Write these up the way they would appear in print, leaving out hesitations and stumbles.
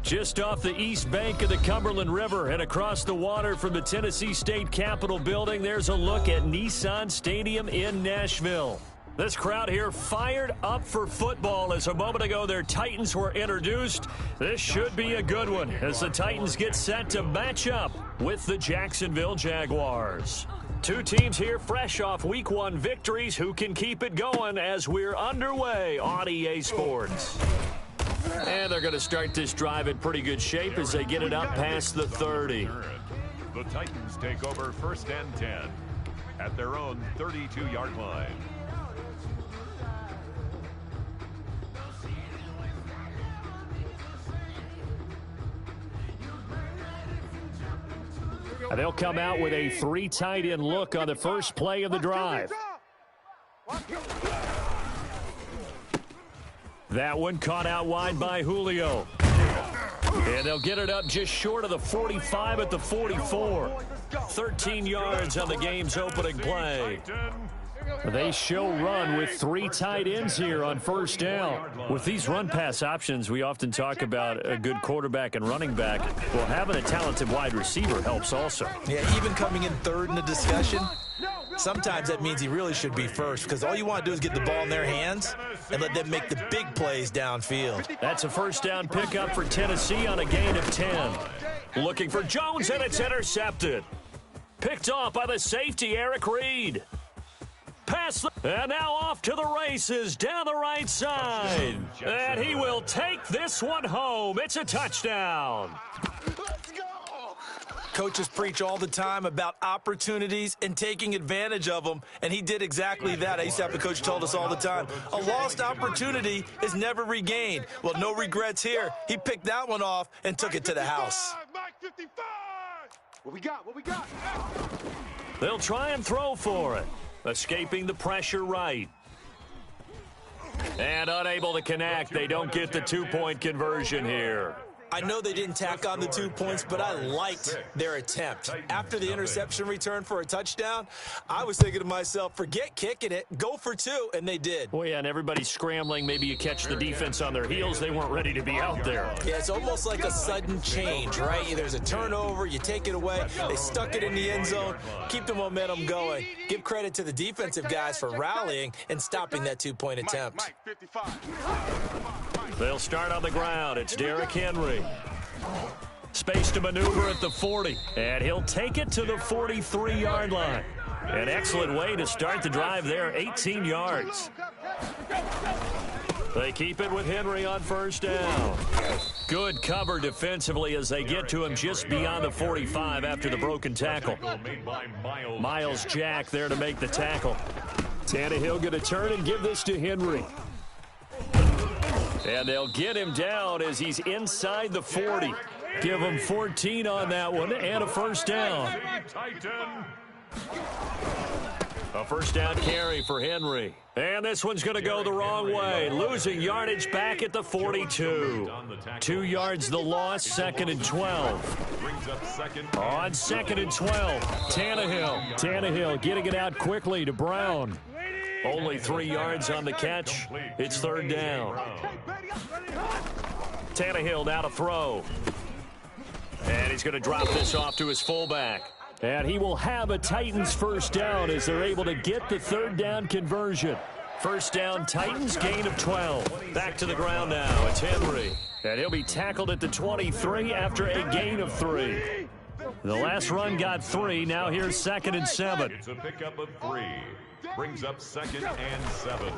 Just off the east bank of the Cumberland River and across the water from the Tennessee State Capitol building, there's a look at Nissan Stadium in Nashville. This crowd here fired up for football as a moment ago their Titans were introduced. This should be a good one as the Titans get set to match up with the Jacksonville Jaguars. Two teams here fresh off Week 1 victories who can keep it going as we're underway on EA Sports. And they're going to start this drive in pretty good shape as they get it up past the 30. The Titans take over 1st and 10 at their own 32-yard line. And they'll come out with a 3 tight end look on the first play of the drive. That one caught out wide by Julio. And they'll get it up just short of the 45 at the 44. 13 yards on the game's opening play. They show run with 3 tight ends here on first down. With these run-pass options, we often talk about a good quarterback and running back. Well, having a talented wide receiver helps also. Yeah, even coming in third in the discussion, sometimes that means he really should be first because all you want to do is get the ball in their hands and let them make the big plays downfield. That's a first down pickup for Tennessee on a gain of 10. Looking for Jones, and it's intercepted. Picked off by the safety, Eric Reed. Pass, and now off to the races down the right side. And he will take this one home. It's a touchdown. Let's go. Coaches preach all the time about opportunities and taking advantage of them, and he did exactly that. I used to have a coach told us all the time, a lost opportunity is never regained. Well, no regrets here. He picked that one off and took it to the house. What we got? What we got? They'll try and throw for it. Escaping the pressure right. And unable to connect. They don't get the 2-point conversion here. I know they didn't tack on the 2 points, but I liked their attempt. After the interception return for a touchdown, I was thinking to myself, forget kicking it, go for 2, and they did. Well, yeah, and everybody's scrambling. Maybe you catch the defense on their heels. They weren't ready to be out there. Yeah, it's almost like a sudden change, right? There's a turnover, you take it away, they stuck it in the end zone, keep the momentum going. Give credit to the defensive guys for rallying and stopping that 2-point attempt. They'll start on the ground. It's Derrick Henry. Space to maneuver at the 40. And he'll take it to the 43-yard line. An excellent way to start the drive there, 18 yards. They keep it with Henry on first down. Good cover defensively as they get to him just beyond the 45 after the broken tackle. Miles Jack there to make the tackle. Tannehill going to turn and give this to Henry. And they'll get him down as he's inside the 40. Give him 14 on that one and a first down. A first down carry for Henry. And this one's going to go the wrong way. Losing yardage back at the 42. 2 yards the loss, 2nd and 12. On 2nd and 12, Tannehill. Tannehill getting it out quickly to Brown. Only 3 yards on the catch. It's 3rd down. Tannehill now to throw. And he's going to drop this off to his fullback. And he will have a Titans first down as they're able to get the 3rd down conversion. First down, Titans, gain of 12. Back to the ground now. It's Henry. And he'll be tackled at the 23 after a gain of 3. The last run got 3. Now here's 2nd and 7. It's a pickup of 3. Brings up 2nd and 7.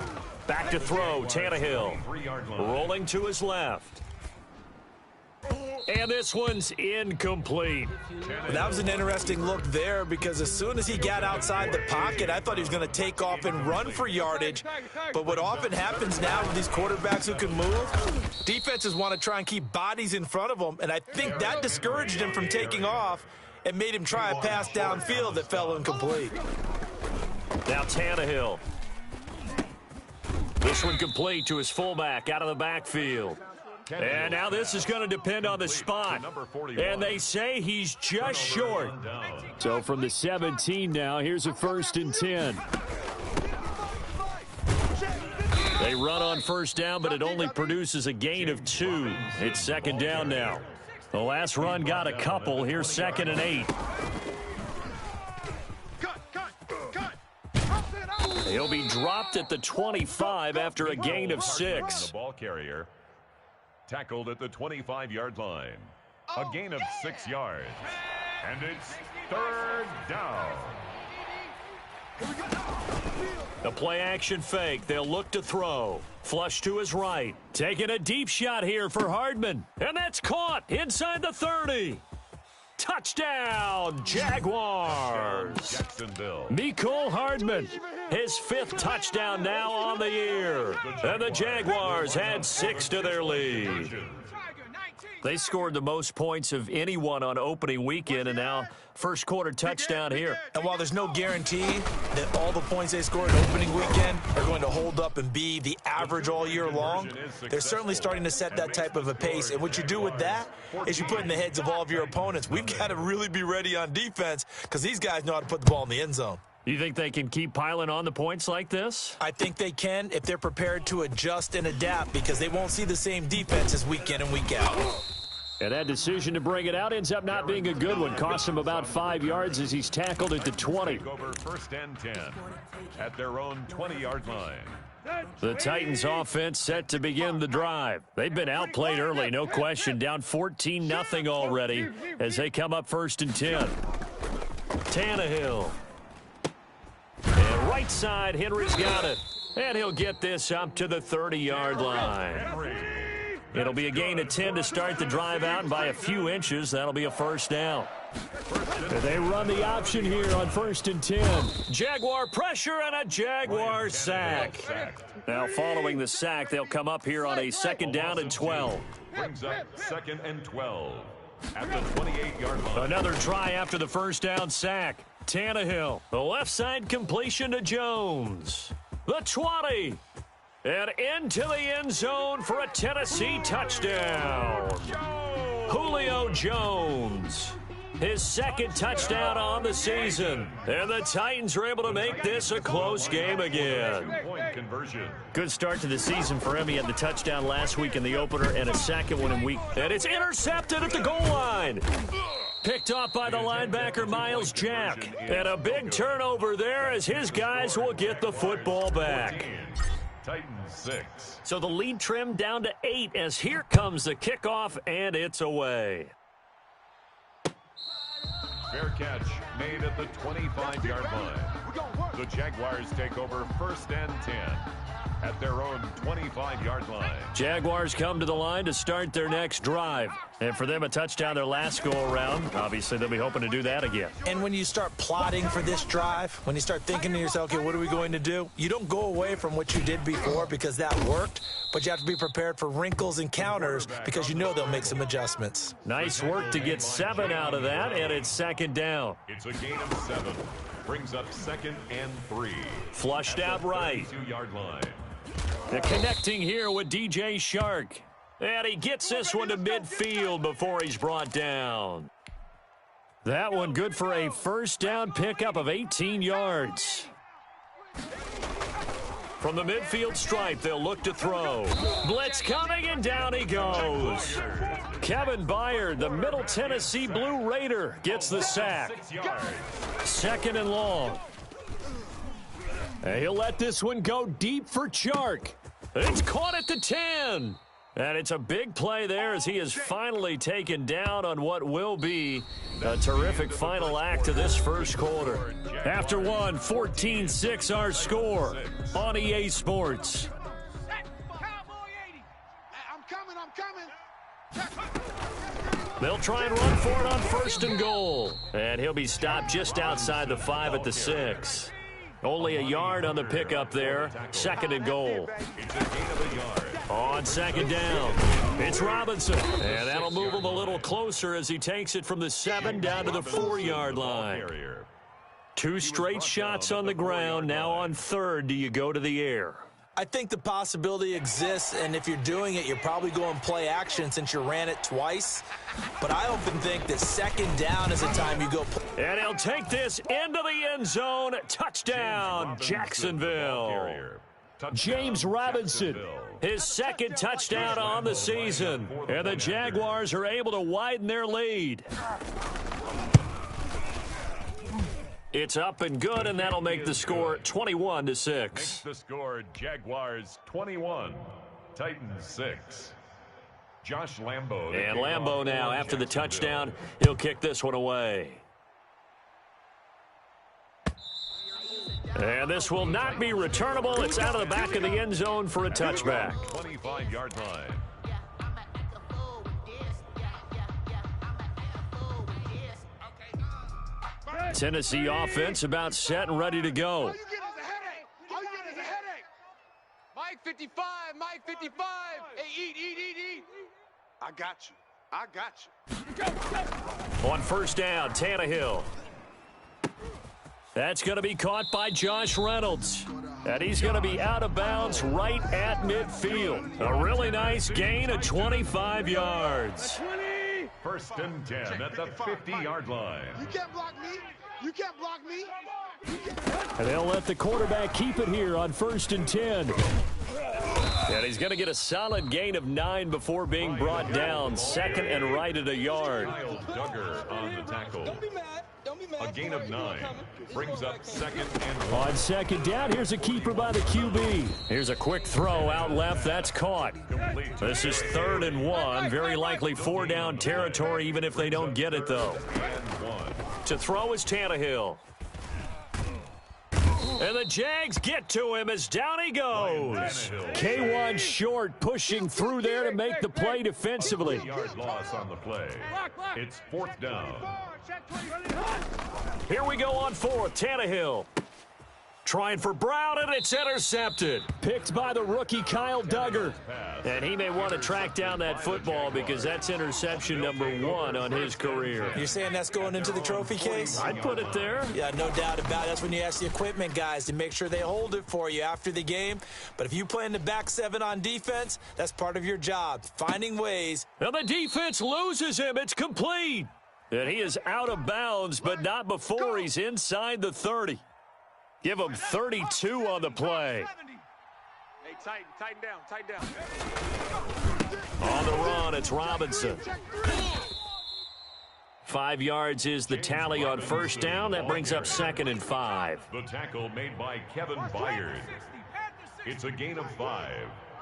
Back to throw, Tannehill. Rolling to his left. And this one's incomplete. That was an interesting look there because as soon as he got outside the pocket, I thought he was going to take off and run for yardage. But what often happens now with these quarterbacks who can move, defenses want to try and keep bodies in front of them, and I think that discouraged him from taking off and made him try a pass downfield that fell incomplete. Now Tannehill. This one complete to his fullback out of the backfield. And now this is going to depend on the spot. And they say he's just short. So from the 17 now, here's a 1st and 10. They run on first down, but it only produces a gain of 2. It's second down now. The last run got a couple. Here's 2nd and 8. He'll be dropped at the 25 after a gain of 6. The ball carrier tackled at the 25-yard line. A gain of 6 yards. And it's 3rd down. The play-action fake. They'll look to throw. Flush to his right. Taking a deep shot here for Hardman. And that's caught inside the 30. Touchdown, Jaguars. Jacksonville. Mecole Hardman, his 5th touchdown now on the year. And the Jaguars had 6 to their lead. They scored the most points of anyone on opening weekend, and now first quarter touchdown here. And while there's no guarantee that all the points they scored opening weekend are going to hold up and be the average all year long, they're certainly starting to set that type of a pace. And what you do with that is you put in the heads of all of your opponents, we've got to really be ready on defense because these guys know how to put the ball in the end zone. You think they can keep piling on the points like this? I think they can if they're prepared to adjust and adapt because they won't see the same defenses week in and week out. And that decision to bring it out ends up not being a good one. Cost him about 5 yards as he's tackled at the 20. Over 1st and 10 at their own 20-yard line. The Titans offense set to begin the drive. They've been outplayed early, no question. Down 14-0 already as they come up 1st and 10. Tannehill. And right side, Henry's got it. And he'll get this up to the 30-yard line. It'll be a gain of 10 to start the drive out, and by a few inches, that'll be a 1st down. They run the option here on 1st and 10. Jaguar pressure and a Jaguar sack. Now, following the sack, they'll come up here on a 2nd down and 12. Brings up 2nd and 12 at the 28-yard line. Another try after the 1st down sack. Tannehill, the left side completion to Jones. The 20. And into the end zone for a Tennessee touchdown. Julio Jones, his 2nd touchdown on the season. And the Titans are able to make this a close game again. Good start to the season for him. He had the touchdown last week in the opener and a 2nd one in week. And it's intercepted at the goal line. Picked off by the linebacker, Miles Jack. And a big turnover there as his guys will get the football back. Titans 6. So the lead trimmed down to 8 as here comes the kickoff, and it's away. Fair catch made at the 25-yard line. The Jaguars take over 1st and 10 at their own 25-yard line. Jaguars come to the line to start their next drive. And for them, a touchdown their last go-around. Obviously, they'll be hoping to do that again. And when you start plotting for this drive, when you start thinking to yourself, okay, what are we going to do? You don't go away from what you did before because that worked, but you have to be prepared for wrinkles and counters because you know they'll make some adjustments. Nice work to get 7 out of that, and it's 2nd down. It's a gain of 7. Brings up 2nd and 3. Flushed out right. 32-yard line. They're connecting here with DJ Shark. And he gets this one to midfield before he's brought down. That one good for a 1st down pickup of 18 yards. From the midfield stripe, they'll look to throw. Blitz coming, and down he goes. Kevin Byard, the Middle Tennessee Blue Raider, gets the sack. 2nd and long. And he'll let this one go deep for Chark. It's caught at the 10. And it's a big play there as he is finally taken down on what will be a terrific final act of this first quarter. After one, 14-6 our score on EA Sports. They'll try and run for it on 1st and goal. And he'll be stopped just outside the 5 at the 6. Only a yard on the pickup there. 2nd and goal. On 2nd down, it's Robinson. And that'll move him a little closer as he takes it from the 7 down to the 4-yard line. 2 straight shots on the ground. Now on 3rd, do you go to the air? I think the possibility exists, and if you're doing it, you're probably going play action since you ran it twice. But I often think that 2nd down is the time you go. And he'll take this into the end zone. Touchdown, Jacksonville. James Robinson, his second touchdown on the season. And the Jaguars are able to widen their lead. It's up and good, and that'll make the score 21-6. Makes the score Jaguars 21, Titans 6. Josh Lambo. And Lambo now, after the touchdown, he'll kick this one away. And this will not be returnable. It's out of the back of the end zone for a touchback. 25-yard line. Tennessee offense about set and ready to go. All you get is a headache. All you get is a headache. Mike 55, Mike 55. Hey, eat. I got you. I got you. On first down, Tannehill. That's going to be caught by Josh Reynolds. And he's going to be out of bounds right at midfield. A really nice gain of 25 yards. First and 10 at the 50-yard line. You can't block me. You can't block me. And they'll let the quarterback keep it here on first and 10. And he's going to get a solid gain of 9 before being brought down. Second and right at a yard. Duggar on the tackle. A gain of 9 brings up second and 1. On second down, here's a keeper by the QB. Here's a quick throw out left. That's caught. This is 3rd and 1. Very likely 4-down territory, even if they don't get it, though. To throw is Tannehill. And the Jags get to him as down he goes. K1 short, pushing through there to make the play defensively. Yard loss on the play. It's 4th down. Here we go on 4th. Tannehill trying for Brown, and it's intercepted. Picked by the rookie Kyle Duggar. And he may want to track down that football because that's interception number 1 on his career. You're saying that's going into the trophy case? I'd put it there. Yeah, no doubt about it. That's when you ask the equipment guys to make sure they hold it for you after the game. But if you play in the back 7 on defense, that's part of your job, finding ways. And the defense loses him. It's complete. And he is out of bounds, but not before he's inside the 30. Give him 32 on the play. Hey, tighten down. On the run, it's Robinson. 5 yards is the tally on first down. That brings up 2nd and 5. The tackle made by Kevin Byard. It's a gain of 5.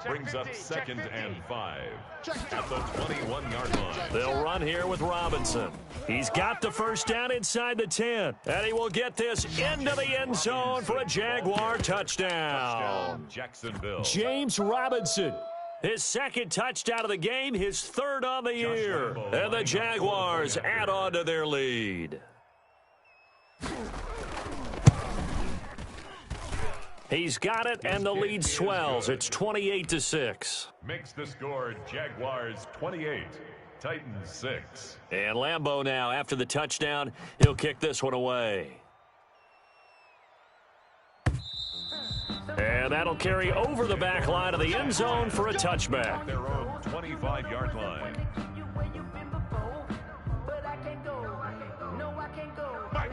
Brings up 2nd and 5 at the 21-yard line. They'll run here with Robinson. He's got the first down inside the 10. And he will get this into the end zone for a Jaguar touchdown. Jacksonville. James Robinson. His 2nd touchdown of the game, his 3rd on the year. And the Jaguars add on to their lead. He's got it, and the lead swells. It's 28-6. Makes the score Jaguars 28, Titans 6. And Lambo now, after the touchdown, he'll kick this one away. And that'll carry over the back line of the end zone for a touchback. Their own 25-yard line.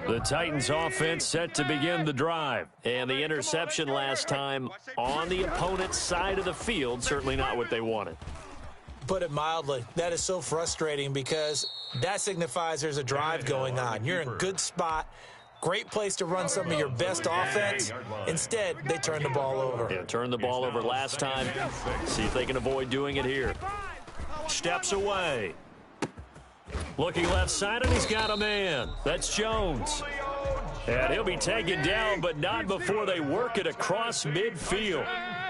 The Titans offense set to begin the drive. And the interception last time on the opponent's side of the field, certainly not what they wanted. Put it mildly, that is so frustrating because that signifies there's a drive going on. You're in a good spot. Great place to run some of your best offense. Instead, they turn the ball over. Yeah, turned the ball over last time. See if they can avoid doing it here. Steps away. Looking left side, and he's got a man. That's Jones. And he'll be taken down, but not before they work it across midfield.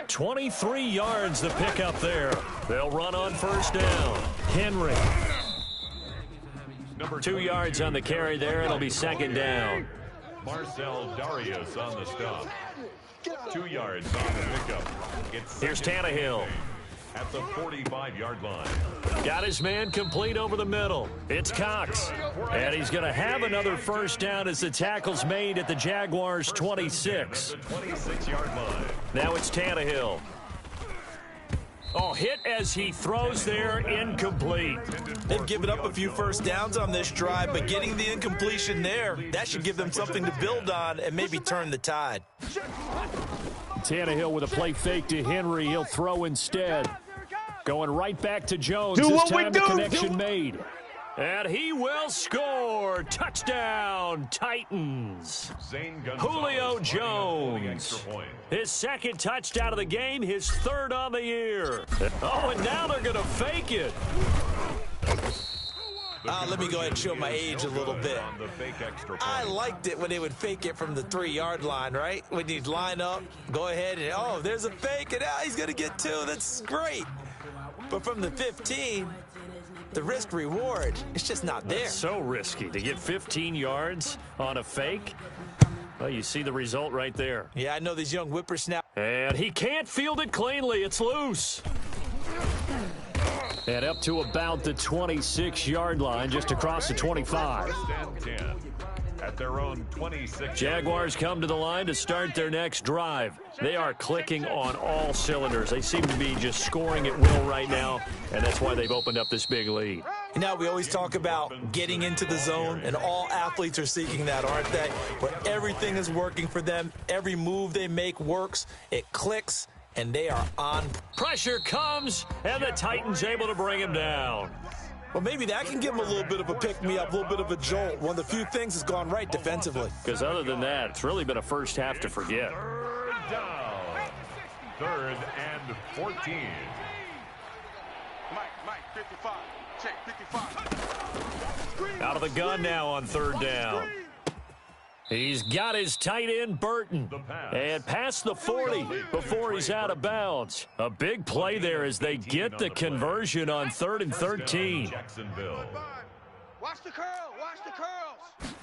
23 yards the pickup there. They'll run on first down. Henry. 2 yards on the carry there. It'll be 2nd down. Marcel Darius on the stop. 2 yards on the pickup. Here's Tannehill. At the 45-yard line. Got his man complete over the middle. It's Cox. And he's going to have another first down as the tackle's made at the Jaguars' 26. The 26-yard line. Now it's Tannehill. Oh, hit as he throws there, incomplete. They've given up a few first downs on this drive, but getting the incompletion there, that should give them something to build on and maybe turn the tide. Tannehill with a play fake to Henry. He'll throw instead. Going right back to Jones. Do This what we time do. the connection made. And he will score. Touchdown, Titans. Julio Jones. His second touchdown of the game, his third on the year. Oh, and now they're going to fake it. Let me go ahead and show my age a little bit. I liked it when they would fake it from the 3-yard line, right? When you'd line up, go ahead and, oh, there's a fake, and he's going to get 2. That's great. But from the 15, the risk reward, it's just not there. That's so risky to get 15 yards on a fake. Well, you see the result right there. Yeah, I know these young whippersnappers. And he can't field it cleanly. It's loose. And up to about the 26-yard line, just across the 25. At their own 26. Jaguars come to the line to start their next drive. They are clicking on all cylinders. They seem to be just scoring at will right now, and that's why they've opened up this big lead. You know, we always talk about getting into the zone, and all athletes are seeking that, aren't they? Where everything is working for them. Every move they make works. It clicks, and they are on. Pressure comes, and the Titans able to bring him down. Well, maybe that can give them a little bit of a pick-me-up, a little bit of a jolt. One of the few things that's gone right defensively. Because other than that, it's really been a first half to forget. Third down. 3rd and 14. Mike, 55. Check, 55. Out of the gun now on 3rd down. He's got his tight end, Burton, and past the 40 before he's out of bounds. A big play there as they get the conversion on 3rd and 13. Jacksonville. Watch the curl, watch the curls.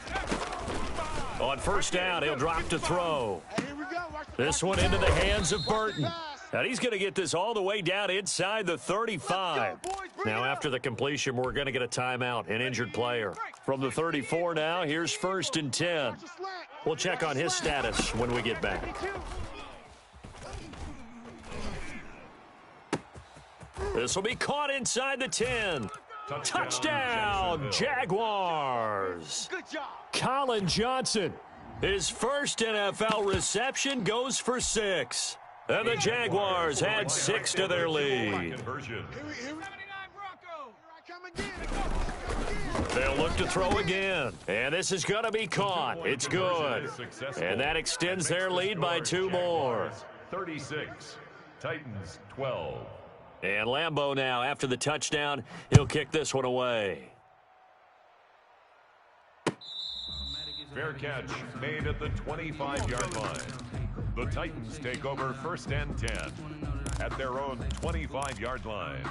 On 1st down, he'll drop to throw. Hey, here we go. Watch the This one into the hands of Burton. And he's going to get this all the way down inside the 35. Now, after the completion, we're going to get a timeout, an injured player. From the 34 now, here's 1st and 10. We'll check on his status when we get back. This will be caught inside the 10. Touchdown, Jaguars. Good job. Colin Johnson, his first NFL reception goes for 6. And the Jaguars add 6 to their lead. They'll look to throw again. And this is going to be caught. It's good. And that extends their lead by 2 more. 36. Titans 12. And Lambeau now, after the touchdown, he'll kick this one away. Fair catch made at the 25-yard line. The Titans take over 1st and 10 at their own 25-yard line.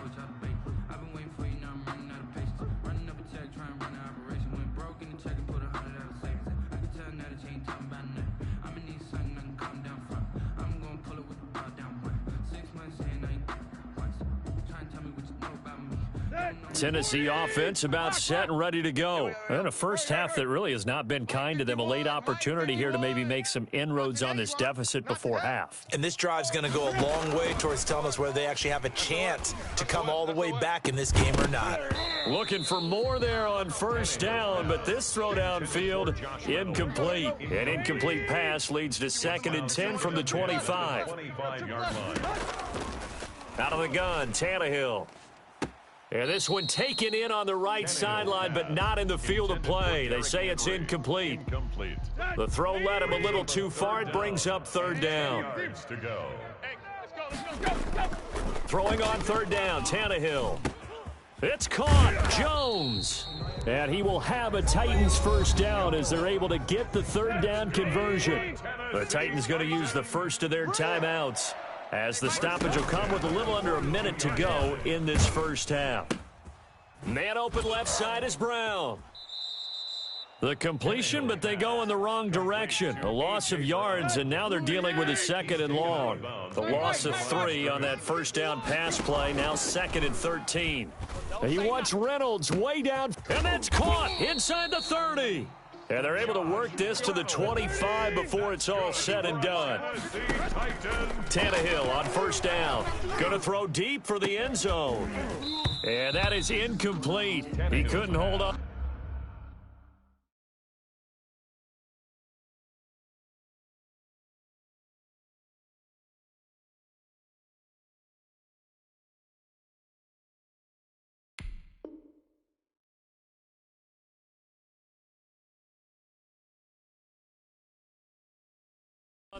Tennessee offense about set and ready to go. And a first half that really has not been kind to them. A late opportunity here to maybe make some inroads on this deficit before half. And this drive's going to go a long way towards telling us whether they actually have a chance to come all the way back in this game or not. Looking for more there on 1st down, but this throw downfield incomplete. An incomplete pass leads to 2nd and 10 from the 25. 25-yard line. Out of the gun, Tannehill. And this one taken in on the right sideline, but not in the field of play. They say it's incomplete. The throw led him a little too far. It brings up 3rd down. Throwing on 3rd down, Tannehill. It's caught, Jones. And he will have a Titans 1st down as they're able to get the 3rd down conversion. The Titans going to use the first of their timeouts, as the stoppage will come with a little under a minute to go in this 1st half. Man open left side is Brown. The completion, but they go in the wrong direction. A loss of yards, and now they're dealing with a 2nd and long. The loss of 3 on that 1st down pass play, now 2nd and 13. He wants Reynolds way down, and that's caught inside the 30. And they're able to work this to the 25 before it's all said and done. Tannehill on 1st down. Going to throw deep for the end zone. And that is incomplete. He couldn't hold up.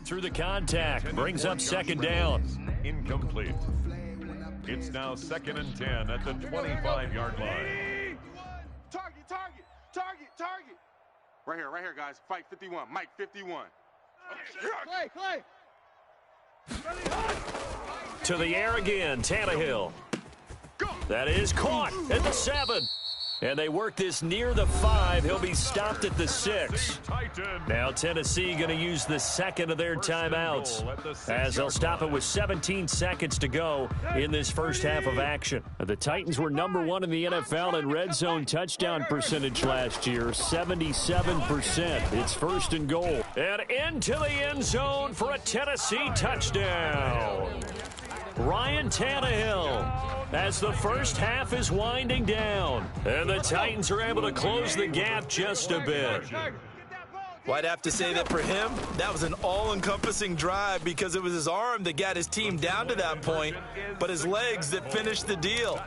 through the contact. Brings up second down. Incomplete. It's now 2nd and 10 at the 25-yard line. Target. Right here, guys. Fight 51. Mike 51. Clay. To the air again, Tannehill. That is caught at the 7. And they work this near the 5. He'll be stopped at the 6. Now Tennessee going to use the second of their timeouts, as they'll stop it with 17 seconds to go in this first half of action. The Titans were number 1 in the NFL in red zone touchdown percentage last year, 77%. It's 1st and goal. And into the end zone for a Tennessee touchdown. Ryan Tannehill, as the first half is winding down. And the Titans are able to close the gap just a bit. Well, I'd have to say that for him, that was an all-encompassing drive because it was his arm that got his team down to that point, but his legs that finished the deal.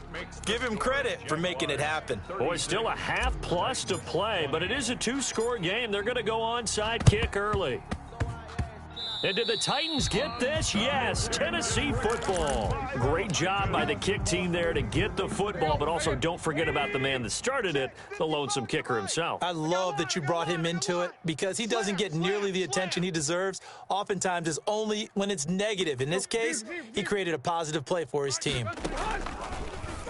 Give him credit for making it happen. Boy, still a half plus to play, but it is a 2-score game. They're going to go onside kick early. And did the Titans get this? Yes, Tennessee football. Great job by the kick team there to get the football, but also don't forget about the man that started it, the lonesome kicker himself. I love that you brought him into it because he doesn't get nearly the attention he deserves. Oftentimes it's only when it's negative. In this case, he created a positive play for his team.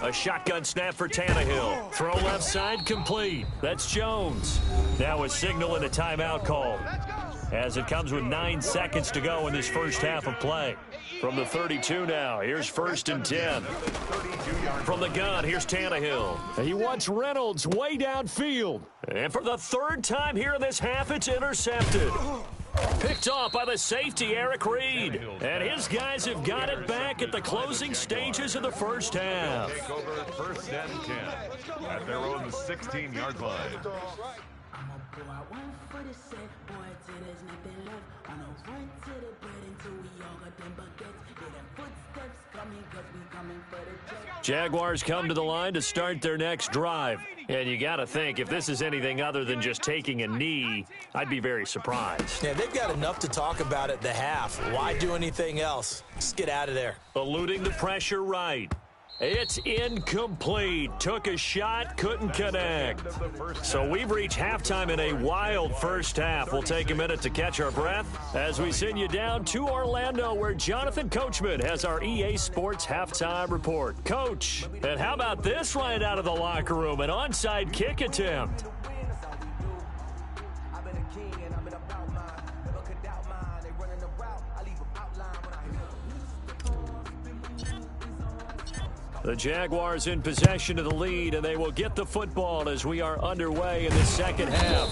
A shotgun snap for Tannehill. Throw left side complete. That's Jones. Now a signal and a timeout call, as it comes with 9 seconds to go in this first half of play. From the 32 now, here's 1st and 10. From the gun, here's Tannehill. He wants Reynolds way downfield. And for the 3rd time here in this half, it's intercepted. Picked off by the safety, Eric Reed. And his guys have got it back at the closing stages of the first half. Take over 1st and 10 at their own 16-yard line. Jaguars come to the line to start their next drive. And you got to think, if this is anything other than just taking a knee, I'd be very surprised. Yeah, they've got enough to talk about at the half. Why do anything else? Just get out of there. Eluding the pressure right. It's incomplete. Took a shot, couldn't connect. So we've reached halftime in a wild first half. We'll take a minute to catch our breath as we send you down to Orlando, where Jonathan Coachman has our EA Sports halftime report. Coach, and how about this right out of the locker room? An onside kick attempt. The Jaguars in possession of the lead, and they will get the football as we are underway in the second half.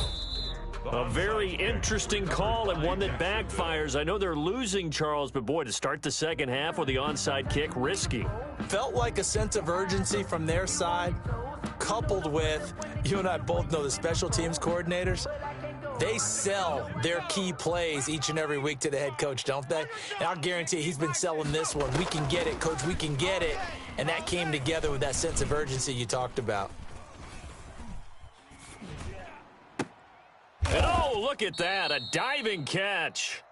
A very interesting call and one that backfires. I know they're losing, Charles, but boy, to start the second half with the onside kick, risky. Felt like a sense of urgency from their side, coupled with, you and I both know the special teams coordinators, they sell their key plays each and every week to the head coach, don't they? And I'll guarantee he's been selling this one. We can get it, coach, we can get it. And that came together with that sense of urgency you talked about. And oh, look at that, a diving catch.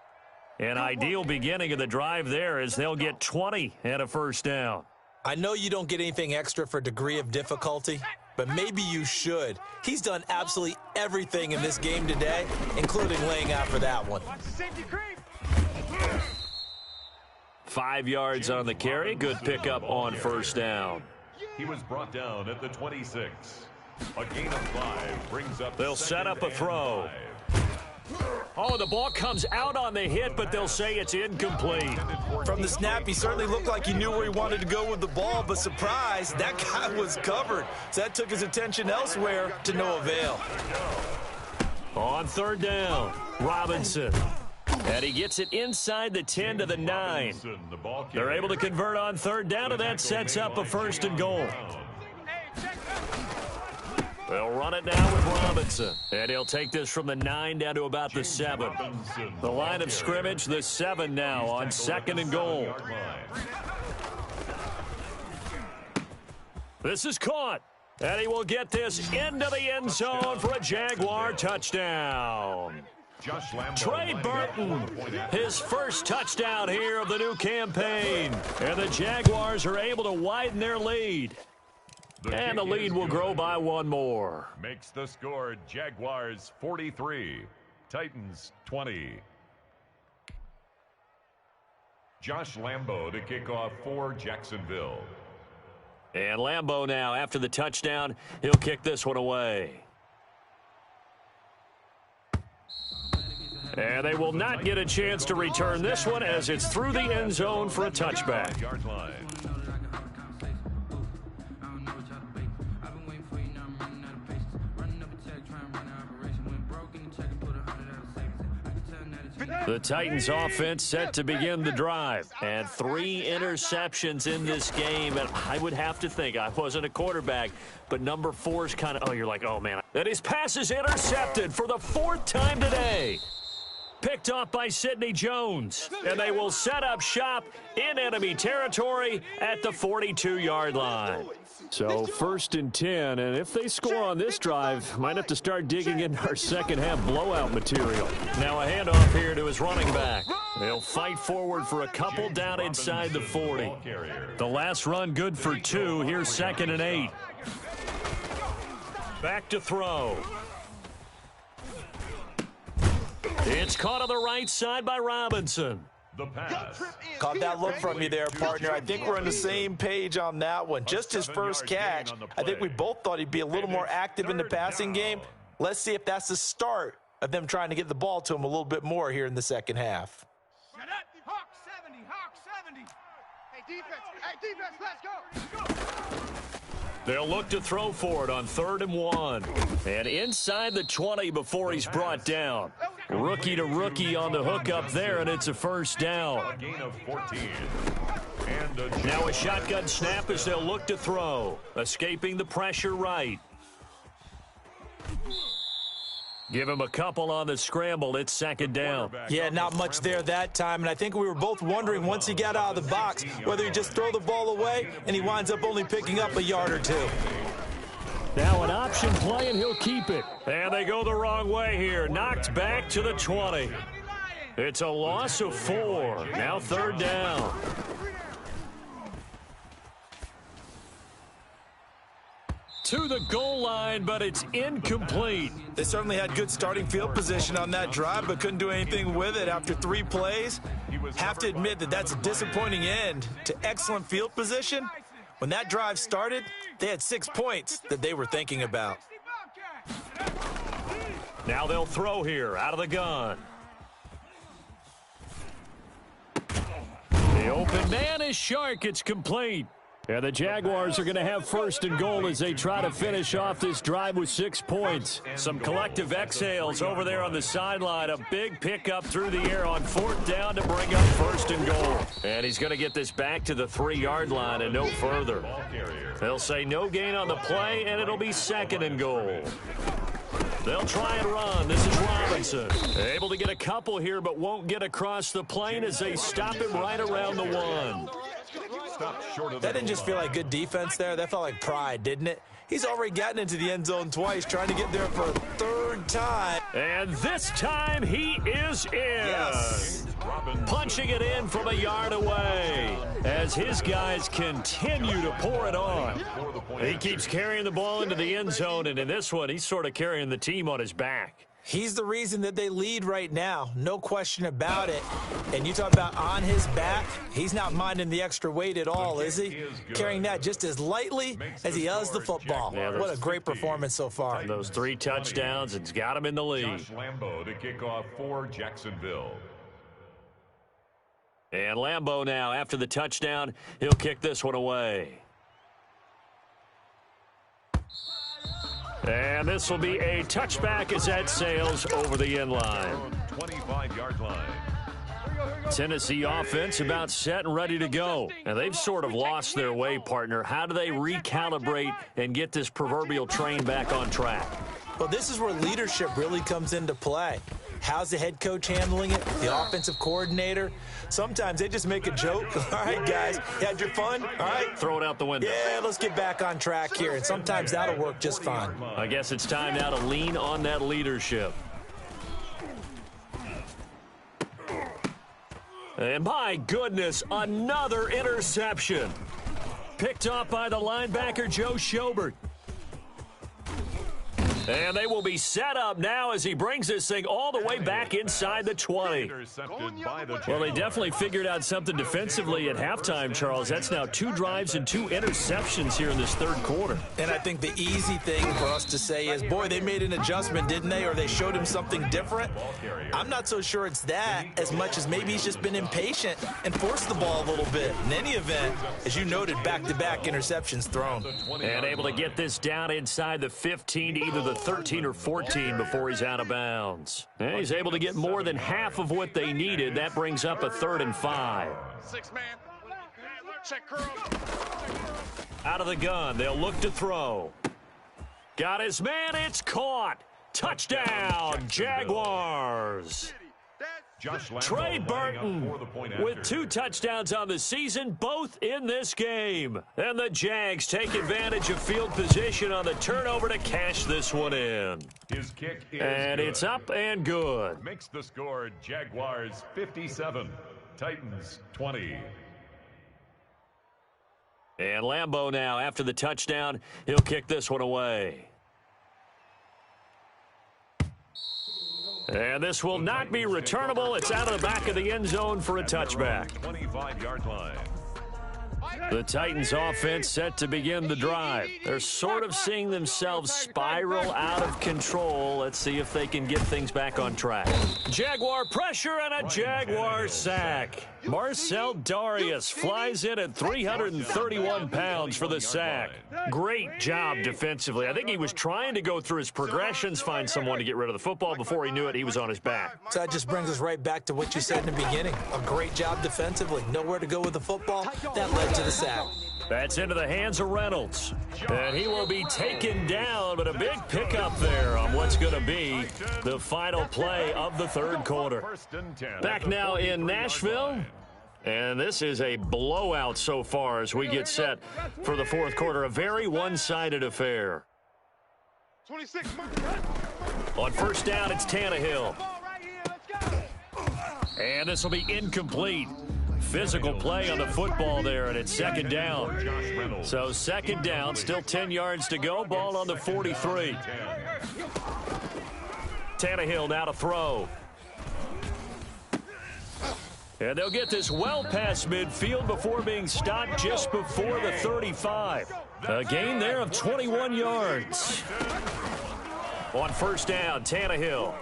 An ideal beginning of the drive there as they'll get 20 and a first down. I know you don't get anything extra for degree of difficulty, but maybe you should. He's done absolutely everything in this game today, including laying out for that one. 5 yards on the carry. Good pickup on first down. He was brought down at the 26. A gain of 5 brings up. They'll set up a throw. Oh, the ball comes out on the hit, but they'll say it's incomplete. From the snap, he certainly looked like he knew where he wanted to go with the ball, but surprise, that guy was covered. So that took his attention elsewhere to no avail. On third down, Robinson. And he gets it inside the 10 to the 9. They're able to convert on third down, and that sets up a 1st and goal. They'll run it now with Robinson. And he'll take this from the 9 down to about the 7. The line of scrimmage, the 7 now on 2nd and goal. This is caught. And he will get this into the end zone for a Jaguar touchdown. Trey Burton, his first touchdown here of the new campaign. And the Jaguars are able to widen their lead. And the lead will grow by one more. Makes the score Jaguars 43, Titans 20. Josh Lambo to kick off for Jacksonville. And Lambo now, after the touchdown, he'll kick this one away. And they will not get a chance to return this one as it's through the end zone for a touchback. The Titans offense set to begin the drive. And 3 interceptions in this game. And I would have to think, I wasn't a quarterback, but number 4 is kind of, you're like, oh, man. And his pass is intercepted for the 4th time today. Picked off by Sidney Jones. And they will set up shop in enemy territory at the 42-yard line. So 1st and 10, and if they score on this drive, might have to start digging into our second half blowout material. Now a handoff here to his running back. They'll fight forward for a couple down inside the 40. The last run good for 2. Here's 2nd and 8. Back to throw. It's caught on the right side by Robinson. The pass. Caught that look from you there, partner. I think we're on the same page on that one. Just his first catch. I think we both thought he'd be a little more active in the passing game. Let's see if that's the start of them trying to get the ball to him a little bit more here in the second half. Hawk 70, Hawk 70. Hey, defense, let's go. They'll look to throw for it on 3rd and 1. And inside the 20 before he's brought down. Rookie to rookie on the hook up there, and it's a first down. A gain of 14. Now a shotgun snap as they'll look to throw. Escaping the pressure right. Give him a couple on the scramble. It's 2nd down. Yeah, not much there that time, and I think we were both wondering once he got out of the box whether he just throw the ball away, and he winds up only picking up a yard or 2. Now an option play, and he'll keep it. And they go the wrong way here. Knocked back to the 20. It's a loss of 4. Now 3rd down. To the goal line, but it's incomplete. They certainly had good starting field position on that drive, but couldn't do anything with it after 3 plays. Have to admit that that's a disappointing end to excellent field position. When that drive started, they had 6 points that they were thinking about. Now they'll throw here out of the gun. The open man is Shark. It's complete. And the Jaguars are going to have 1st and goal as they try to finish off this drive with 6 points. Some collective exhales over there on the sideline. A big pickup through the air on 4th down to bring up 1st and goal. And he's going to get this back to the 3-yard line and no further. They'll say no gain on the play, and it'll be 2nd and goal. They'll try and run. This is Robinson. Able to get a couple here, but won't get across the plane as they stop him right around the 1. That didn't just feel like good defense there. That felt like pride, didn't it? He's already gotten into the end zone twice, trying to get there for a 3rd time. And this time he is in. Yes. Punching it in from a yard away as his guys continue to pour it on. He keeps carrying the ball into the end zone, and in this one, he's sort of carrying the team on his back. He's the reason that they lead right now, no question about it. And you talk about on his back, he's not minding the extra weight at all, is he? Carrying that just as lightly as he does the football. Yeah, what a great performance so far. Those 3 touchdowns, it's got him in the lead. Josh Lambo to kick off for Jacksonville. And Lambo now, after the touchdown, he'll kick this one away. And this will be a touchback as that sails over the end line. 25-yard line. Tennessee offense about set and ready to go. And they've sort of lost their way, partner. How do they recalibrate and get this proverbial train back on track? Well, this is where leadership really comes into play. How's the head coach handling it? The offensive coordinator? Sometimes they just make a joke. All right, guys, you had your fun? All right. Throw it out the window. Yeah, let's get back on track here. And sometimes that'll work just fine. I guess it's time now to lean on that leadership. And my goodness, another interception. Picked off by the linebacker, Joe Schobert. And they will be set up now as he brings this thing all the way back inside the 20. Well, they definitely figured out something defensively at halftime, Charles. That's now 2 drives and 2 interceptions here in this third quarter. And I think the easy thing for us to say is, boy, they made an adjustment, didn't they? Or they showed him something different. I'm not so sure it's that as much as maybe he's just been impatient and forced the ball a little bit. In any event, as you noted, back-to-back interceptions thrown. And able to get this down inside the 15 to either the 13 or 14 before he's out of bounds. And he's able to get more than half of what they needed. That brings up a 3rd and 5. 6-man. Check curl. Out of the gun, they'll look to throw. Got his man, it's caught. Touchdown, Jaguars. Trey Burton with 2 touchdowns on the season, both in this game. And the Jags take advantage of field position on the turnover to cash this one in. His kick is and good. It's up and good. Makes the score Jaguars 57, Titans 20. And Lambeau now, after the touchdown, he'll kick this one away. And this will not be returnable. It's out of the back of the end zone for a touchback. 25-yard line. The Titans offense set to begin the drive. They're sort of seeing themselves spiral out of control. Let's see if they can get things back on track. Jaguar pressure and a Jaguar sack. Marcel Darius flies in at 331 pounds for the sack. Great job defensively. I think he was trying to go through his progressions, find someone to get rid of the football. Before he knew it, he was on his back. So that just brings us right back to what you said in the beginning. A great job defensively. Nowhere to go with the football. That led to the sack. That's into the hands of Reynolds. And he will be taken down, but a big pickup there on what's going to be the final play of the third quarter. Back now in Nashville. And this is a blowout so far as we get set for the fourth quarter. A very one-sided affair. 26. On first down, it's Tannehill. And this will be incomplete. Physical play on the football there, and it's second down. So second down, still 10 yards to go. Ball on the 43. Tannehill now to throw. And they'll get this well past midfield before being stopped just before the 35. A gain there of 21 yards. On first down, Tannehill.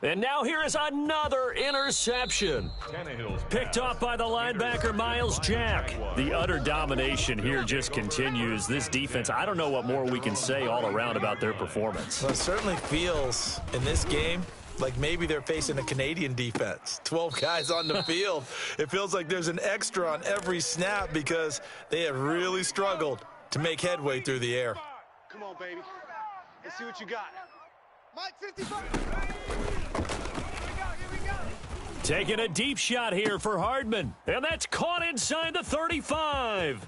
And now here is another interception. Picked off by the linebacker, Miles Jack. The utter domination here just continues. This defense, I don't know what more we can say all around about their performance. Well, it certainly feels in this game like maybe they're facing a Canadian defense. 12 guys on the field. It feels like there's an extra on every snap because they have really struggled to make headway through the air. Come on, baby. Let's see what you got. Mike 55. Taking a deep shot here for Hardman. And that's caught inside the 35.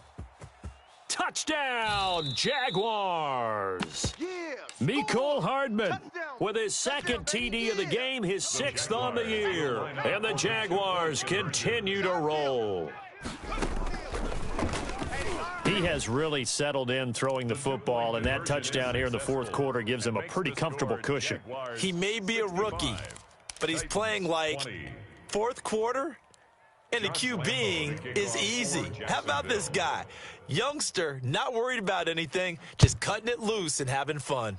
Touchdown, Jaguars. Yeah. Mecole Hardman with his second TD of the game, his 6th on the year. And the Jaguars continue to roll. He has really settled in throwing the football, and that touchdown here in the fourth quarter gives him a pretty comfortable cushion. He may be a rookie, but he's playing like fourth quarter, and the QBing is easy. How about this guy? Youngster, not worried about anything, just cutting it loose and having fun.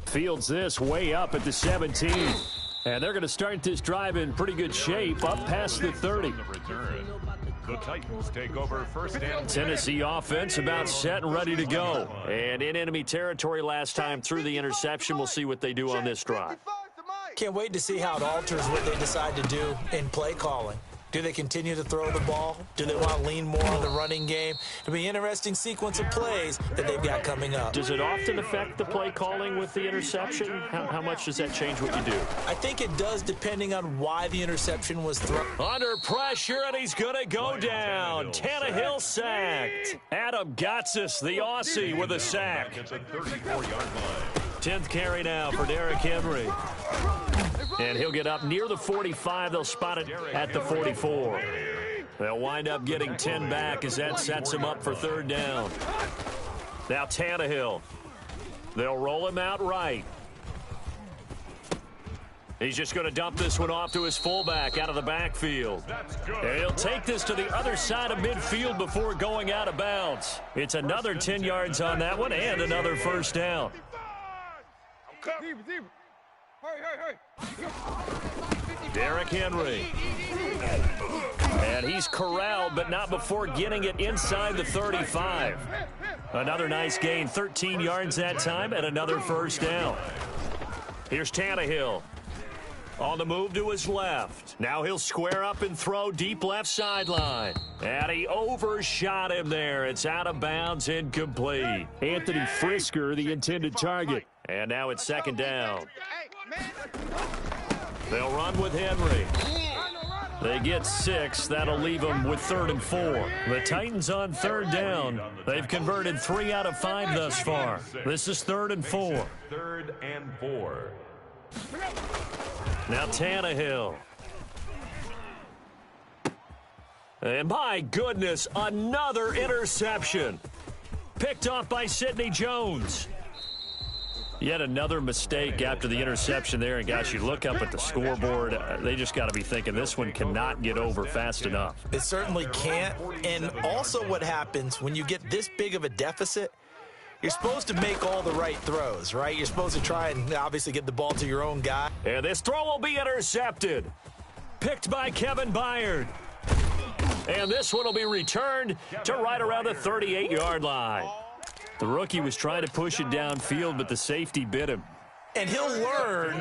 Fields this way up at the 17. And they're going to start this drive in pretty good shape, up past the 30. The Titans take over first and Tennessee offense about set and ready to go. And in enemy territory last time through the interception. We'll see what they do on this drive. Can't wait to see how it alters what they decide to do in play calling. Do they continue to throw the ball? Do they want to lean more on the running game? It'll be an interesting sequence of plays that they've got coming up. Does it often affect the play calling with the interception? How much does that change what you do? I think it does, depending on why the interception was thrown. Under pressure, and he's going to go down. Tannehill sacked. Adam Gotsis, the Aussie, with a sack. 10th carry now for Derrick Henry. And he'll get up near the 45. They'll spot it at the 44. They'll wind up getting 10 back as that sets him up for third down. Now Tannehill. They'll roll him out right. He's just going to dump this one off to his fullback out of the backfield. And he'll take this to the other side of midfield before going out of bounds. It's another 10 yards on that one and another first down. Derrick Henry. And he's corralled, but not before getting it inside the 35. Another nice gain, 13 yards that time, and another first down. Here's Tannehill. On the move to his left. Now he'll square up and throw deep left sideline. And he overshot him there. It's out of bounds, incomplete. Anthony Frisker, the intended target. And now it's second down. They'll run with Henry. They get 6. That'll leave them with 3rd and 4. The Titans on third down. They've converted 3 out of 5 thus far. This is 3rd and 4. 3rd and 4. Now Tannehill. And my goodness, another interception. Picked off by Sidney Jones. Yet another mistake after the interception there. And, gosh, you look up at the scoreboard. They just got to be thinking this one cannot get over fast enough. It certainly can't. And also what happens when you get this big of a deficit, you're supposed to make all the right throws, right? You're supposed to try and obviously get the ball to your own guy. And this throw will be intercepted. Picked by Kevin Byard. And this one will be returned to right around the 38-yard line. The rookie was trying to push it downfield, but the safety bit him. And he'll learn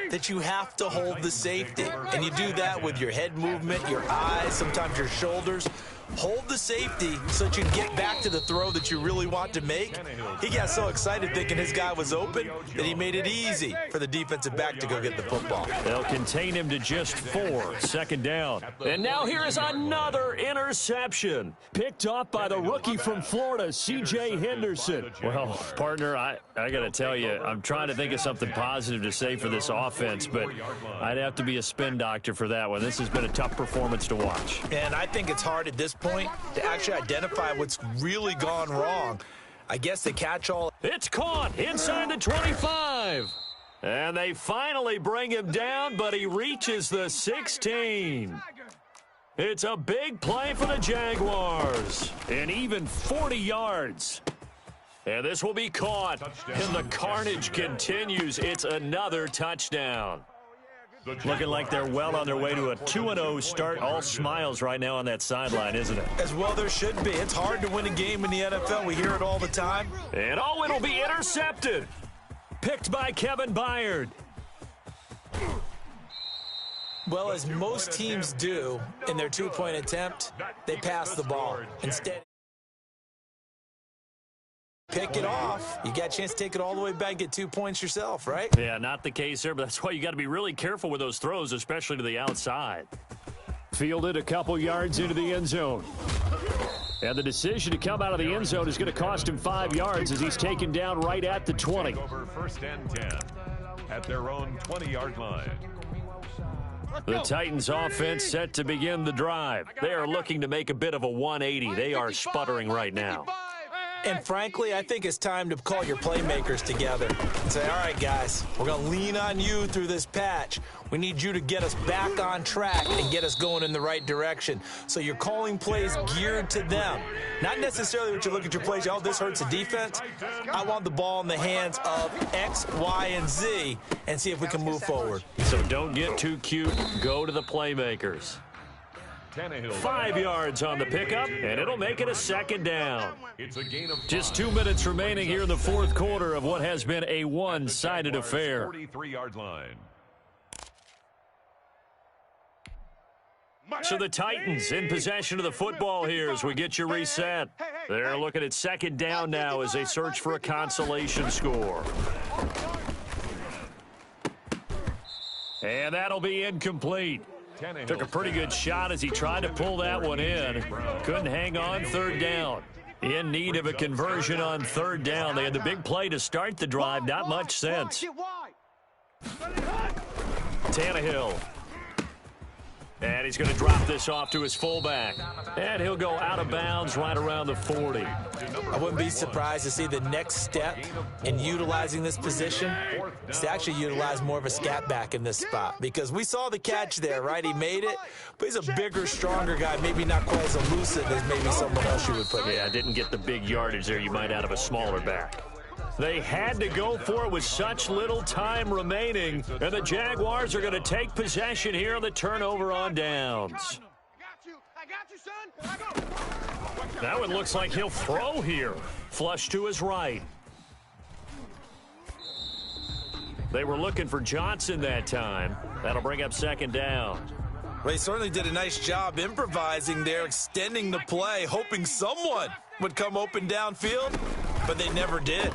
that you have to hold the safety. And you do that with your head movement, your eyes, sometimes your shoulders. Hold the safety so that you can get back to the throw that you really want to make. He got so excited thinking his guy was open that he made it easy for the defensive back to go get the football. They'll contain him to just 4. Second down. And now here is another interception. Picked off by the rookie from Florida, C.J. Henderson. Well, partner, I got to tell you, I'm trying to think of something positive to say for this offense, but I'd have to be a spin doctor for that one. This has been a tough performance to watch. And I think it's hard at this point to actually identify what's really gone wrong. I guess the catch-all. It's caught inside the 25. And they finally bring him down, but he reaches the 16. It's a big play for the Jaguars. And even 40 yards. And this will be caught. And the carnage continues. It's another touchdown. Looking like they're well on their way to a 2-0 start. All smiles right now on that sideline, isn't it? As well there should be. It's hard to win a game in the NFL. We hear it all the time. And oh, it'll be intercepted. Picked by Kevin Byard. Well, as most teams do in their two-point attempt, they pass the ball. Instead, pick it off. You got a chance to take it all the way back, get 2 points yourself, right? Yeah, not the case there, but that's why you got to be really careful with those throws, especially to the outside. Fielded a couple yards into the end zone. And the decision to come out of the end zone is going to cost him 5 yards as he's taken down right at the 20. Over 1st and 10 at their own 20-yard line. The Titans offense set to begin the drive. They are looking to make a bit of a 180. They are sputtering right now. And frankly, I think it's time to call your playmakers together and say, all right, guys, we're going to lean on you through this patch. We need you to get us back on track and get us going in the right direction. So you're calling plays geared to them. Not necessarily what you look at your plays, oh, this hurts the defense. I want the ball in the hands of X, Y, and Z and see if we can move forward. So don't get too cute. Go to the playmakers. 5 yards on the pickup, and it'll make it a second down. Just 2 minutes remaining here in the fourth quarter of what has been a one-sided affair. 43-yard line. So the Titans in possession of the football here as we get you reset. They're looking at second down now as they search for a consolation score. And that'll be incomplete. Took a pretty good shot as he tried to pull that one in. Couldn't hang on third down. In need of a conversion on third down. They had the big play to start the drive. Not much sense. Tannehill. And he's going to drop this off to his fullback. And he'll go out of bounds right around the 40. I wouldn't be surprised to see the next step in utilizing this position is to actually utilize more of a scat back in this spot. Because we saw the catch there, right? He made it, but he's a bigger, stronger guy, maybe not quite as elusive as maybe someone else you would put in. Yeah, didn't get the big yardage there you might out of a smaller back. They had to go for it with such little time remaining, and the Jaguars are going to take possession here on the turnover on downs. I got you, son. Now it looks like he'll throw here. Flush to his right. They were looking for Johnson that time. That'll bring up second down. Well, he certainly did a nice job improvising there, extending the play, hoping someone would come open downfield, but they never did.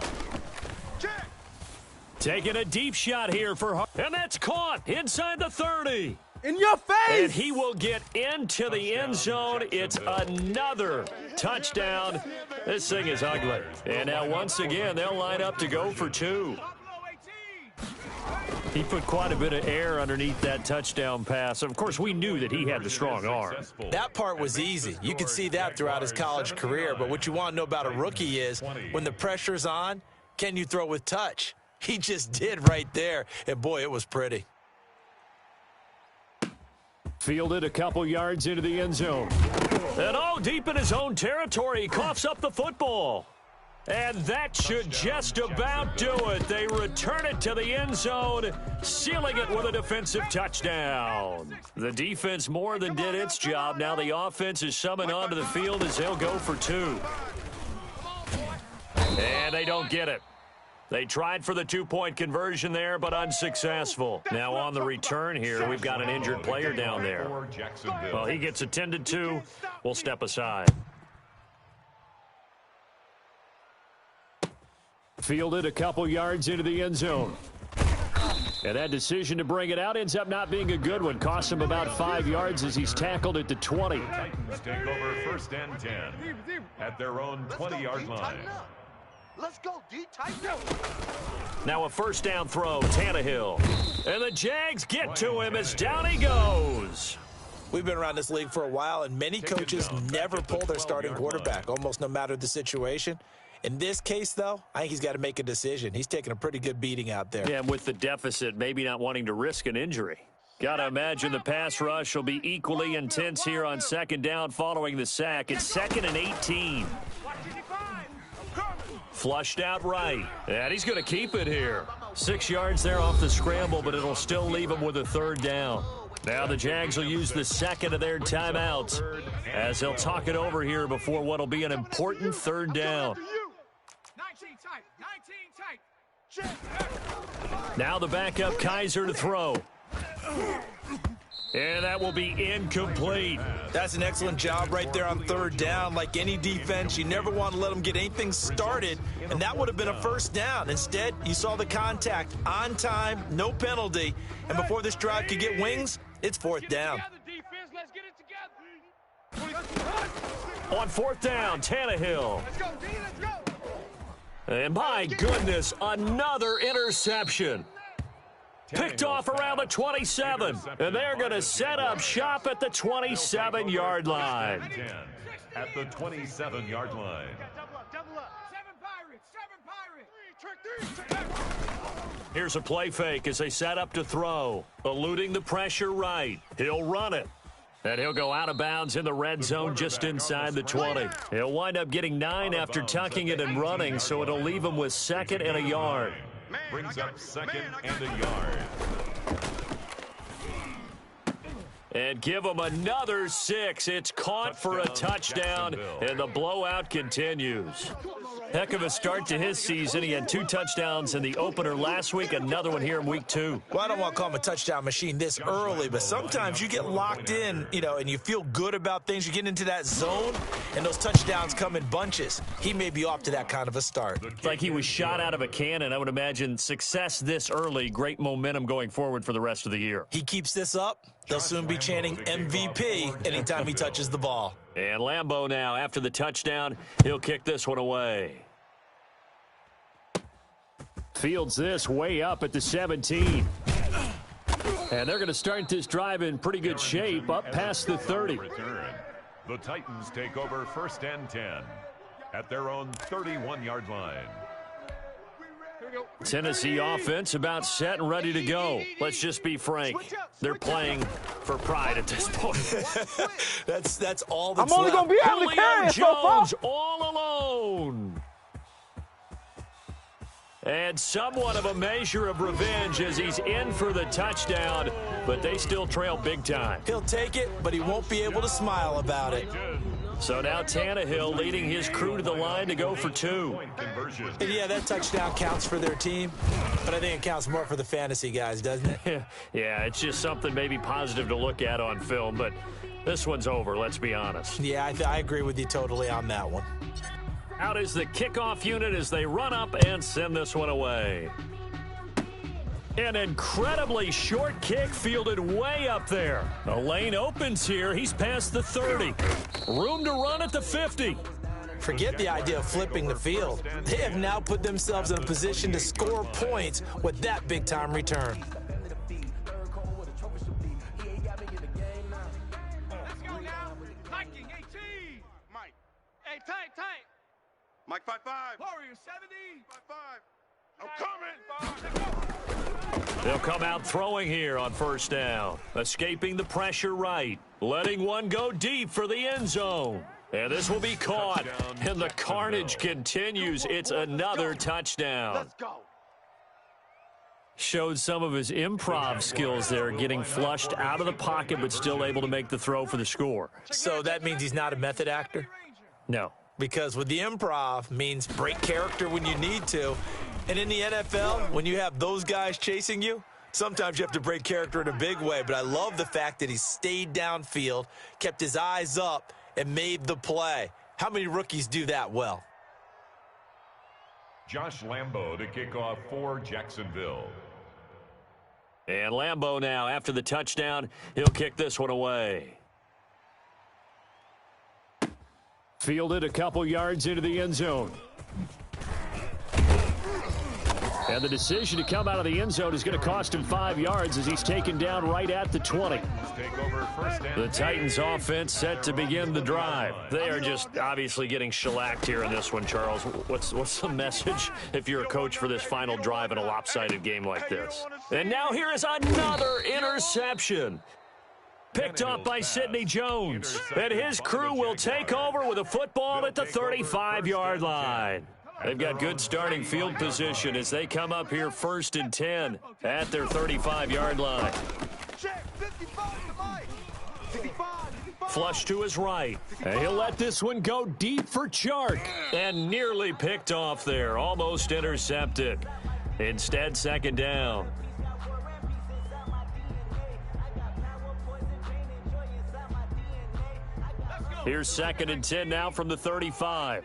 Taking a deep shot here for and that's caught inside the 30. In your face! And he will get into the end zone. It's another touchdown. This thing is ugly. And now once again, they'll line up to go for two. He put quite a bit of air underneath that touchdown pass. Of course, we knew that he had the strong arm. That part was easy. You could see that throughout his college career. But what you want to know about a rookie is when the pressure's on, can you throw with touch? He just did right there. And, boy, it was pretty. Fielded a couple yards into the end zone. And, oh, deep in his own territory, he coughs up the football. And that should just about do it. They return it to the end zone, sealing it with a defensive touchdown. The defense more than did its job. Now the offense is summoned onto the field as they'll go for two. And they don't get it. They tried for the two-point conversion there, but unsuccessful. Now on the return here, we've got an injured player down there. Well, he gets attended to. We'll step aside. Fielded a couple yards into the end zone. And that decision to bring it out ends up not being a good one. Costs him about 5 yards as he's tackled at the 20. Titans take over first and 10 at their own 20-yard line. Let's go, D. Tighten up. Now a first down throw, Tannehill. And the Jags get to him as down he goes. We've been around this league for a while, and many coaches never pull their starting quarterback, almost no matter the situation. In this case, though, I think he's got to make a decision. He's taking a pretty good beating out there. Yeah, and with the deficit, maybe not wanting to risk an injury. Got to imagine the pass rush will be equally intense here on second down following the sack. It's 2nd and 18. Flushed out right. And he's going to keep it here. 6 yards there off the scramble, but it'll still leave him with a third down. Now the Jags will use the second of their timeouts as they'll talk it over here before what will be an important third down. 19 tight. Now the backup Kaiser to throw. And that will be incomplete. That's an excellent job right there on third down. Like any defense, you never want to let them get anything started, and that would have been a first down. Instead, you saw the contact on time, no penalty, and before this drive could get wings, it's fourth down. On fourth down, Tannehill. Let's go, D. Let's go. And my goodness, another interception. Picked off around the 27, and they're going to set up shop at the 27-yard line. At the 27-yard line. Double up. Seven Pirates. Here's a play fake as they set up to throw. Eluding the pressure right. He'll run it. And he'll go out of bounds in the red zone just inside the 20. He'll wind up getting 9 after tucking it and running, so it'll leave him with 2nd and a yard. Brings up 2nd and a yard. And give him another 6. It's caught for a touchdown, and the blowout continues. Heck of a start to his season. He had 2 touchdowns in the opener last week, another one here in week 2. Well, I don't want to call him a touchdown machine this early, but sometimes you get locked in, and you feel good about things. You get into that zone, and those touchdowns come in bunches. He may be off to that kind of a start. It's like he was shot out of a cannon. I would imagine success this early, great momentum going forward for the rest of the year. He keeps this up, they'll soon be chanting MVP anytime he touches the ball. And Lambeau now, after the touchdown, he'll kick this one away. Fields this way up at the 17. And they're going to start this drive in pretty good shape up past the 30. Return. The Titans take over 1st and 10 at their own 31-yard line. Tennessee offense about set and ready to go. Let's just be frank. They're playing for pride at this point. That's all that's I'm only left. going to be able to carry it so far. Jones all alone. And somewhat of a measure of revenge as he's in for the touchdown, but they still trail big time. He'll take it, but he won't be able to smile about it. So now Tannehill leading his crew to the line to go for 2. And yeah, that touchdown counts for their team, but I think it counts more for the fantasy guys, doesn't it? Yeah, it's just something maybe positive to look at on film, but this one's over, let's be honest. Yeah, I agree with you totally on that one. Out is the kickoff unit as they run up and send this one away. An incredibly short kick fielded way up there. The lane opens here. He's past the 30. Room to run at the 50. Forget the idea of flipping the field. They have now put themselves in a position to score points with that big-time return. Let's go now. Viking 18. Mike. Hey, tight. Mike 5-5. Warrior 70. 5-5. I'm coming. They'll come out throwing here on 1st down. Escaping the pressure right. Letting one go deep for the end zone. And this will be caught. And the carnage continues. It's another touchdown. Let's go. Showed some of his improv skills there, getting flushed out of the pocket but still able to make the throw for the score. So that means he's not a method actor? No. Because with the improv means break character when you need to. And in the NFL, when you have those guys chasing you, sometimes you have to break character in a big way. But I love the fact that he stayed downfield, kept his eyes up, and made the play. How many rookies do that well? Josh Lambo to kick off for Jacksonville. And Lambo now, after the touchdown, he'll kick this one away. Fielded a couple yards into the end zone. And the decision to come out of the end zone is going to cost him 5 yards as he's taken down right at the 20. The Titans offense set to begin the drive. They are just obviously getting shellacked here in this one, Charles. What's the message if you're a coach for this final drive in a lopsided game like this? And now here is another interception. Picked off by Sidney Jones. And his crew will take over with a football at the 35-yard line. They've got good starting field position as they come up here 1st and 10 at their 35-yard line. Flush to his right. And he'll let this one go deep for Chark. And nearly picked off there. Almost intercepted. Instead, 2nd down. Here's 2nd and 10 now from the 35.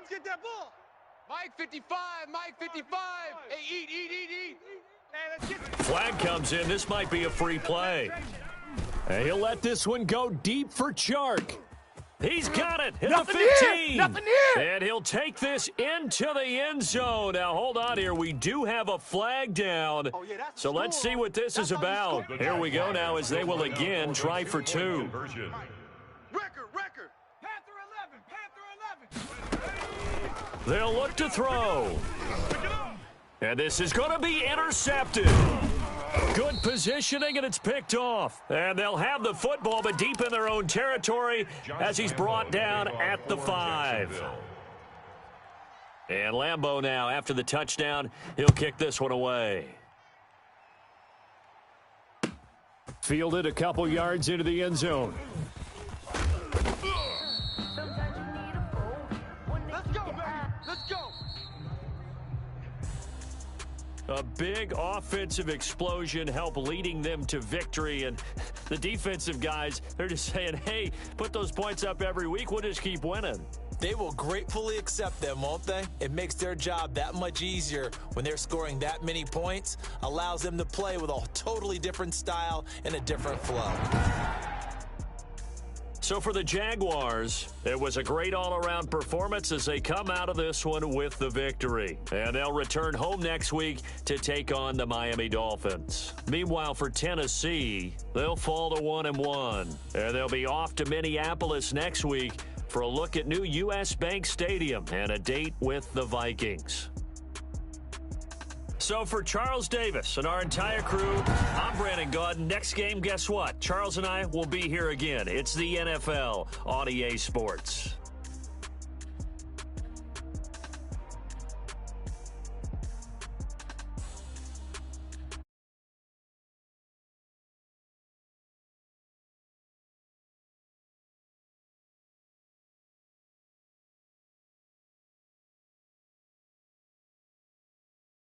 Get that ball. Mike 55. Mike 55. Hey, eat. Hey, let's get it. Flag comes in. This might be a free play. And he'll let this one go deep for Chark. He's got it at the 15. Nothing here. And he'll take this into the end zone. Now, hold on here. We do have a flag down. So let's see what this is about. Here we go now as they will again try for 2. Record. Panther 11. They'll look to throw. And this is going to be intercepted. Good positioning, and it's picked off. And they'll have the football, but deep in their own territory as he's brought down at the 5. And Lambo now, after the touchdown, he'll kick this one away. Fielded a couple yards into the end zone. Let's go. A big offensive explosion helped leading them to victory. And the defensive guys, they're just saying, hey, put those points up every week. We'll just keep winning. They will gratefully accept them, won't they? It makes their job that much easier when they're scoring that many points. Allows them to play with a totally different style and a different flow. So for the Jaguars, it was a great all-around performance as they come out of this one with the victory. And they'll return home next week to take on the Miami Dolphins. Meanwhile, for Tennessee, they'll fall to 1-1. And they'll be off to Minneapolis next week for a look at new U.S. Bank Stadium and a date with the Vikings. So for Charles Davis and our entire crew, I'm Brandon Gaudin. Next game, guess what? Charles and I will be here again. It's the NFL on EA Sports.